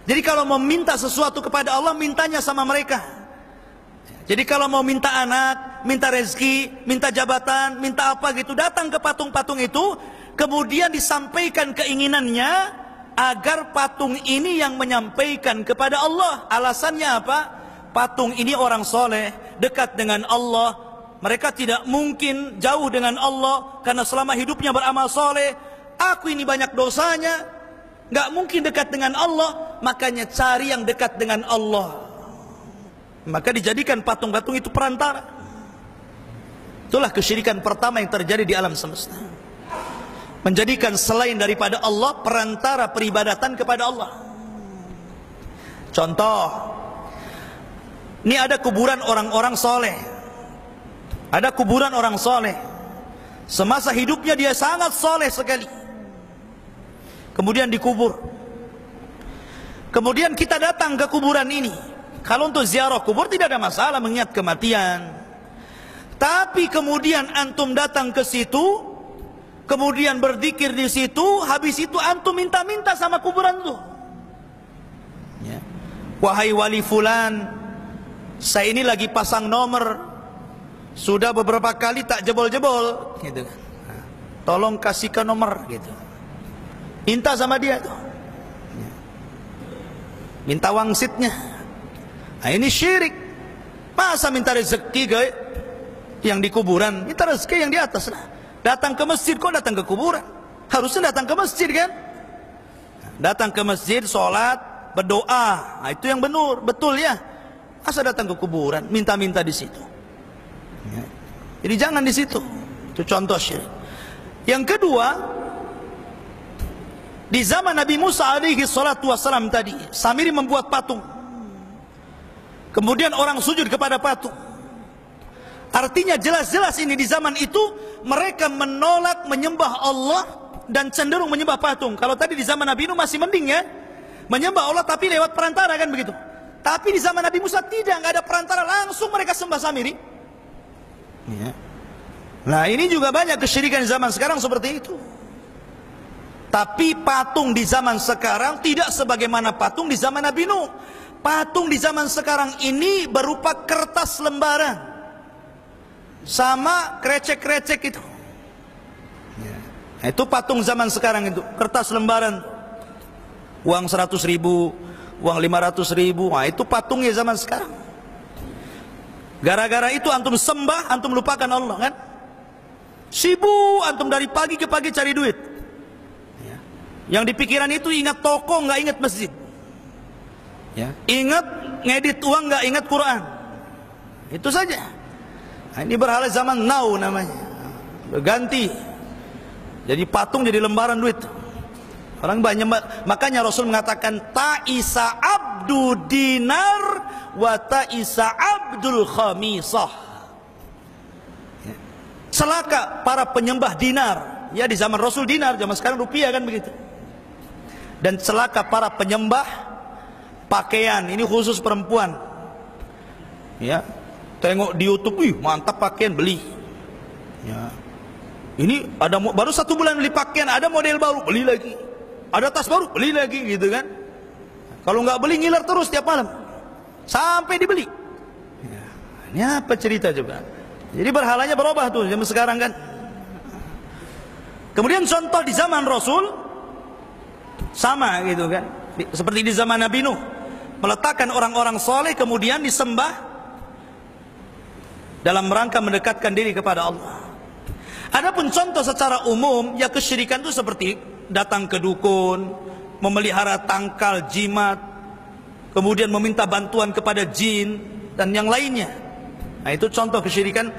Jadi kalau mau minta sesuatu kepada Allah, mintanya sama mereka. Jadi kalau mau minta anak, minta rezeki, minta jabatan, minta apa gitu, datang ke patung-patung itu, kemudian disampaikan keinginannya agar patung ini yang menyampaikan kepada Allah. Alasannya apa? Patung ini orang soleh, dekat dengan Allah. Mereka tidak mungkin jauh dengan Allah karena selama hidupnya beramal soleh. Aku ini banyak dosanya, gak mungkin dekat dengan Allah. Makanya cari yang dekat dengan Allah. Maka dijadikan patung-patung itu perantara. Itulah kesyirikan pertama yang terjadi di alam semesta. Menjadikan selain daripada Allah perantara peribadatan kepada Allah. Contoh, ini ada kuburan orang-orang soleh. Ada kuburan orang soleh. Semasa hidupnya dia sangat soleh sekali. Kemudian dikubur. Kemudian kita datang ke kuburan ini. Kalau untuk ziarah kubur tidak ada masalah, mengingat kematian. Tapi kemudian antum datang ke situ, kemudian berzikir di situ, habis itu antum minta-minta sama kuburan itu. Ya. Wahai wali fulan, saya ini lagi pasang nomor. Sudah beberapa kali tak jebol-jebol, gitu kan. Tolong kasihkan nomor, gitu. Minta sama dia tuh. Minta wangsitnya. Nah, ini syirik. Masa minta rezeki guys yang di kuburan? Minta rezeki yang di atas lah. Datang ke masjid kok datang ke kuburan? Harusnya datang ke masjid kan? Datang ke masjid, sholat, berdoa. Nah, itu yang betul ya. Masa datang ke kuburan, minta-minta di situ. Ya. Jadi jangan di situ. Itu contoh syirik. Yang kedua, di zaman Nabi Musa alaihi salatu wassalam tadi, Samiri membuat patung. Kemudian orang sujud kepada patung. Artinya jelas-jelas ini di zaman itu mereka menolak menyembah Allah dan cenderung menyembah patung. Kalau tadi di zaman Nabi Nuh masih mending ya, menyembah Allah tapi lewat perantara kan begitu. Tapi di zaman Nabi Musa tidak, nggak ada perantara, langsung mereka sembah Samiri. Ya. Nah ini juga banyak kesyirikan di zaman sekarang seperti itu. Tapi patung di zaman sekarang tidak sebagaimana patung di zaman Nabi Nuh. Patung di zaman sekarang ini berupa kertas lembaran sama krecek-krecek itu. Nah, itu patung zaman sekarang itu, kertas lembaran, uang 100.000, uang 500.000, nah itu patungnya zaman sekarang. Gara-gara itu antum sembah, antum lupakan Allah kan? Sibuk antum dari pagi ke pagi cari duit. Ya. Yang di pikiran itu ingat toko, nggak ingat masjid. Ya. Ingat ngedit uang, nggak ingat Quran. Itu saja. Nah, ini berhala zaman now namanya. Berganti. Jadi patung jadi lembaran duit. Orang banyak, makanya Rasul mengatakan ta'isa abdu dinar wa ta'isa abdul khamisah. Celaka para penyembah dinar. Ya, di zaman Rasul dinar, zaman sekarang rupiah kan begitu. Dan celaka para penyembah pakaian, ini khusus perempuan. Ya, tengok di YouTube, wih mantap pakaian, beli. Ya. Ini ada baru 1 bulan beli pakaian, ada model baru, beli lagi. Ada tas baru, beli lagi gitu kan. Kalau nggak beli ngiler terus tiap malam sampai dibeli. Ya, ini apa cerita coba? Jadi berhalanya berubah tuh zaman sekarang kan. Kemudian contoh di zaman Rasul sama gitu kan. Seperti di zaman Nabi Nuh, meletakkan orang-orang soleh kemudian disembah dalam rangka mendekatkan diri kepada Allah. Adapun contoh secara umum ya kesyirikan itu seperti datang ke dukun, memelihara tangkal jimat, kemudian meminta bantuan kepada jin dan yang lainnya. Nah, itu contoh kesyirikan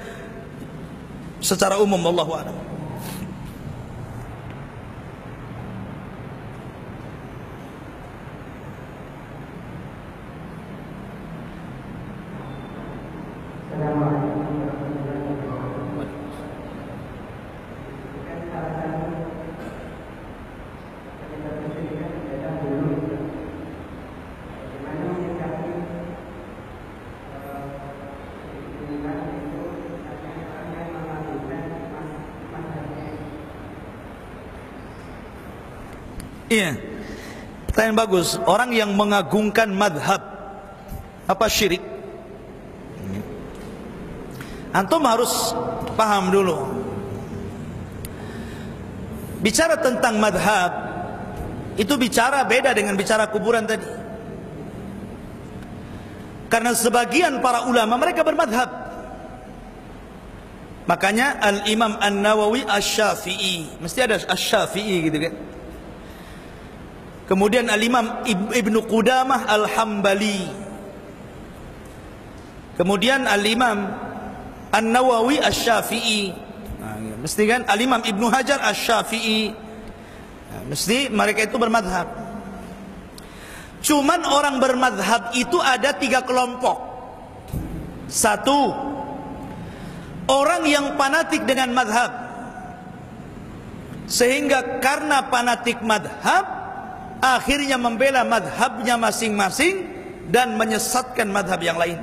secara umum, wallahu a'lam. Iya, pertanyaan bagus. Orang yang mengagungkan madhab, apa syirik? Antum harus paham dulu. Bicara tentang madhab, itu bicara beda dengan bicara kuburan tadi. Karena sebagian para ulama mereka bermadhab. Makanya Al-Imam An-Nawawi Asy-Syafi'i, mesti ada Asy-Syafi'i gitu kan. Kemudian Al-Imam Ibnu Qudamah Al-Hambali. Kemudian Al-Imam An-Nawawi Asy-Syafi'i. Nah, mesti kan Al-Imam Ibnu Hajar Asy-Syafi'i. Nah, mesti mereka itu bermadhab. Cuman orang bermadhab itu ada 3 kelompok. 1, orang yang fanatik dengan madhab. Sehingga karena fanatik madhab akhirnya membela madhabnya masing-masing dan menyesatkan madhab yang lain,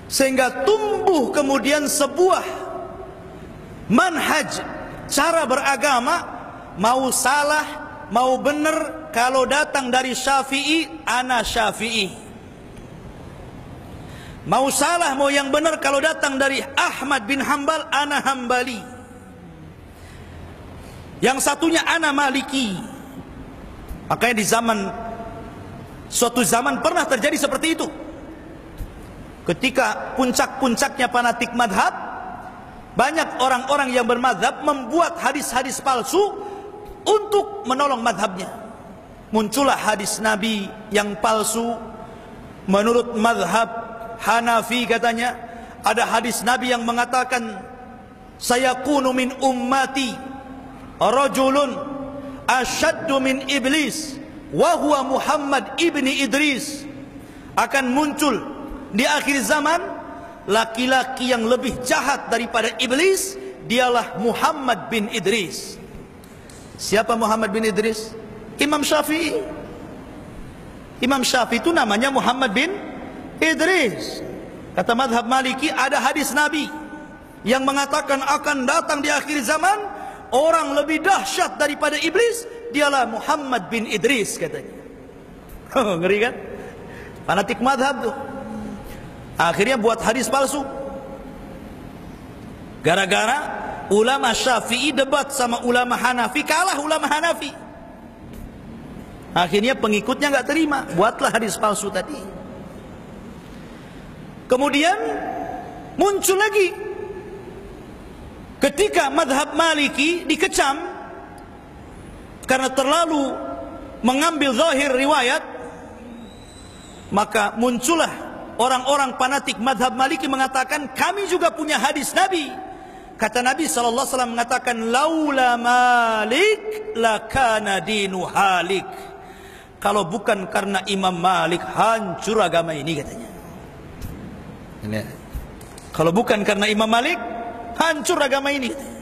sehingga tumbuh kemudian sebuah manhaj, cara beragama, mau salah mau benar, kalau datang dari Syafi'i ana Syafi'i, mau salah mau yang benar kalau datang dari Ahmad bin Hambal ana Hambali, yang satunya ana Maliki. Makanya di suatu zaman pernah terjadi seperti itu. Ketika puncak-puncaknya fanatik madhab, banyak orang-orang yang bermadhab membuat hadis-hadis palsu untuk menolong madhabnya. Muncullah hadis Nabi yang palsu. Menurut madhab Hanafi katanya, ada hadis Nabi yang mengatakan, sayakunu min ummati rajulun asyaddu min iblis wa huwa Muhammad ibni Idris. Akan muncul di akhir zaman laki-laki yang lebih jahat daripada iblis, dialah Muhammad bin Idris. Siapa Muhammad bin Idris? Imam Syafi'i. Imam Syafi'i itu namanya Muhammad bin Idris. Kata madhab Maliki, ada hadis Nabi yang mengatakan akan datang di akhir zaman orang lebih dahsyat daripada iblis, dialah Muhammad bin Idris katanya. Oh, ngeri kan? Fanatik madhab tuh. Akhirnya buat hadis palsu. Gara-gara ulama Syafi'i debat sama ulama Hanafi, kalah ulama Hanafi. Akhirnya pengikutnya nggak terima, buatlah hadis palsu tadi. Kemudian muncul lagi ketika madhab Maliki dikecam karena terlalu mengambil zahir riwayat, maka muncullah orang-orang fanatik madhab Maliki mengatakan kami juga punya hadis Nabi. Kata Nabi SAW mengatakan, laula Malik lakana dinu halik. Kalau bukan karena Imam Malik, hancur agama ini, katanya. Kalau bukan karena Imam Malik, hancur agama ini, katanya.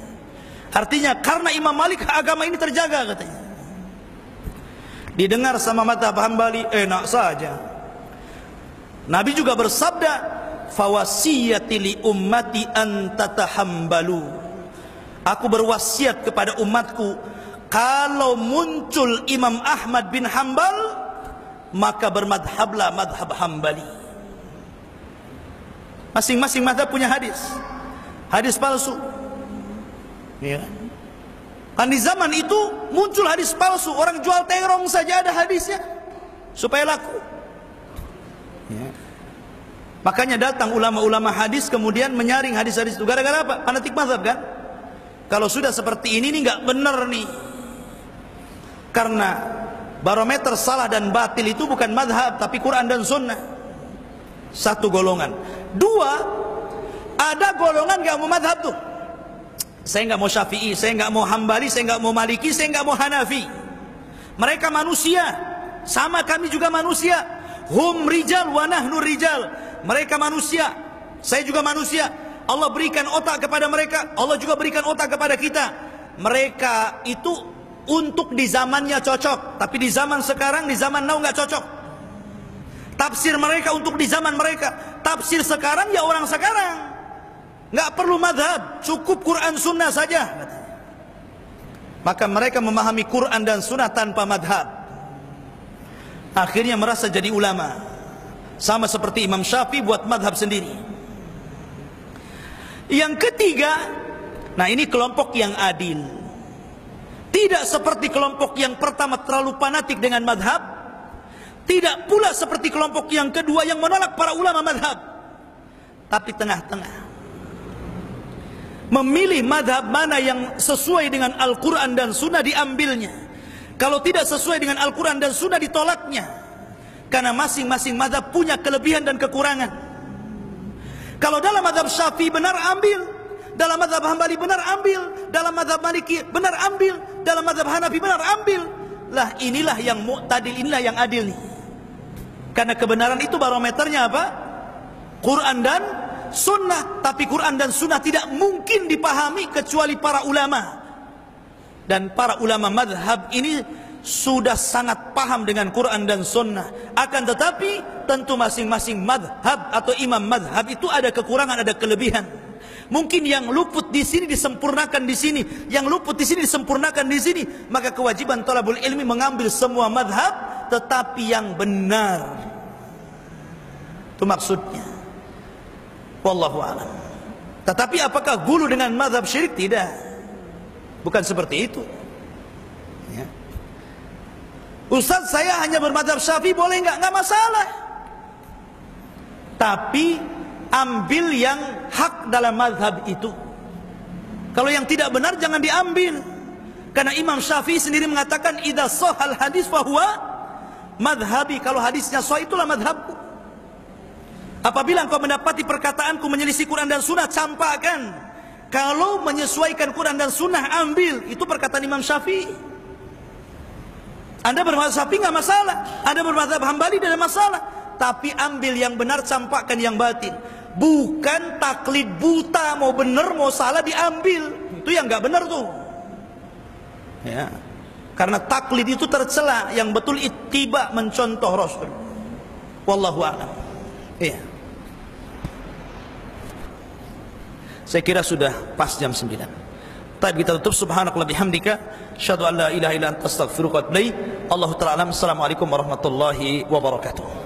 Artinya karena Imam Malik agama ini terjaga, katanya. Didengar sama madhab Hambali, enak saja. Nabi juga bersabda, fawasiyati li ummati an tatahambalu. Aku berwasiat kepada umatku, kalau muncul Imam Ahmad bin Hambal, maka bermadhablah madhab Hambali. Masing-masing madhab punya hadis, hadis palsu, ya. Kan di zaman itu muncul hadis palsu, orang jual terong saja ada hadisnya supaya laku, ya. Makanya datang ulama-ulama hadis kemudian menyaring hadis-hadis itu. Gara-gara apa? Fanatik mazhab kan? Kalau sudah seperti ini nggak benar nih. Karena barometer salah dan batil itu bukan mazhab, tapi Quran dan Sunnah. Satu golongan. Dua, ada golongan nggak mau mazhab tuh. Saya nggak mau Syafi'i, saya nggak mau Hambali, saya nggak mau Maliki, saya nggak mau Hanafi. Mereka manusia, sama kami juga manusia. Hum rijal wa nahnu rijal. Mereka manusia, saya juga manusia. Allah berikan otak kepada mereka, Allah juga berikan otak kepada kita. Mereka itu untuk di zamannya cocok, tapi di zaman sekarang, di zaman now nggak cocok. Tafsir mereka untuk di zaman mereka, tafsir sekarang ya orang sekarang. Nggak perlu madhab, cukup Quran Sunnah saja. Maka mereka memahami Quran dan Sunnah tanpa madhab. Akhirnya merasa jadi ulama. Sama seperti Imam Syafi'i buat madhab sendiri. Yang ketiga, nah ini kelompok yang adil. Tidak seperti kelompok yang pertama terlalu fanatik dengan madhab. Tidak pula seperti kelompok yang kedua yang menolak para ulama madhab. Tapi tengah-tengah. Memilih madhab mana yang sesuai dengan Al-Quran dan Sunnah diambilnya. Kalau tidak sesuai dengan Al-Quran dan Sunnah ditolaknya. Karena masing-masing mazhab punya kelebihan dan kekurangan. Kalau dalam mazhab Syafi'i benar ambil, dalam mazhab Hambali benar ambil, dalam mazhab Maliki benar ambil, dalam mazhab Hanafi benar ambil. Lah inilah yang mu'tadil, inilah yang adil nih. Karena kebenaran itu barometernya apa? Quran dan Sunnah. Tapi Quran dan Sunnah tidak mungkin dipahami kecuali para ulama. Dan para ulama mazhab ini sudah sangat paham dengan Quran dan Sunnah. Akan tetapi tentu masing-masing madhab atau imam madhab itu ada kekurangan, ada kelebihan. Mungkin yang luput di sini disempurnakan di sini, yang luput di sini disempurnakan di sini. Maka kewajiban thalabul ilmi mengambil semua madhab, tetapi yang benar. Itu maksudnya. Wallahu a'lam. Tetapi apakah gulu dengan madhab syirik? Tidak. Bukan seperti itu. Ya. Ustaz, saya hanya bermadhab Syafi'i, boleh nggak? Nggak masalah. Tapi ambil yang hak dalam madhab itu. Kalau yang tidak benar jangan diambil. Karena Imam Syafi'i sendiri mengatakan, idza shahal hadis fahuwa madhabi. Kalau hadisnya sahih itulah madhabku. Apabila engkau mendapati perkataanku menyelisih Quran dan Sunnah, campakkan. Kalau menyesuaikan Quran dan Sunnah, ambil. Itu perkataan Imam Syafi'i. Anda bermadhab Syafi'i nggak masalah, Anda bermadhab Hambali tidak masalah, tapi ambil yang benar, campakkan yang batil. Bukan taklid buta, mau benar mau salah diambil. Itu yang nggak benar tuh. Ya, karena taklid itu tercela, yang betul ittiba, mencontoh Rasul. Wallahu a'lam. Iya. Saya kira sudah pas jam 9. Tapi kita tutup. Subhanakallah bihamdika, asyhadu an la ilaha illa anta, astaghfiruka wa atubu ilaik. Allahu ta'ala alam. Assalamualaikum warahmatullahi wabarakatuh.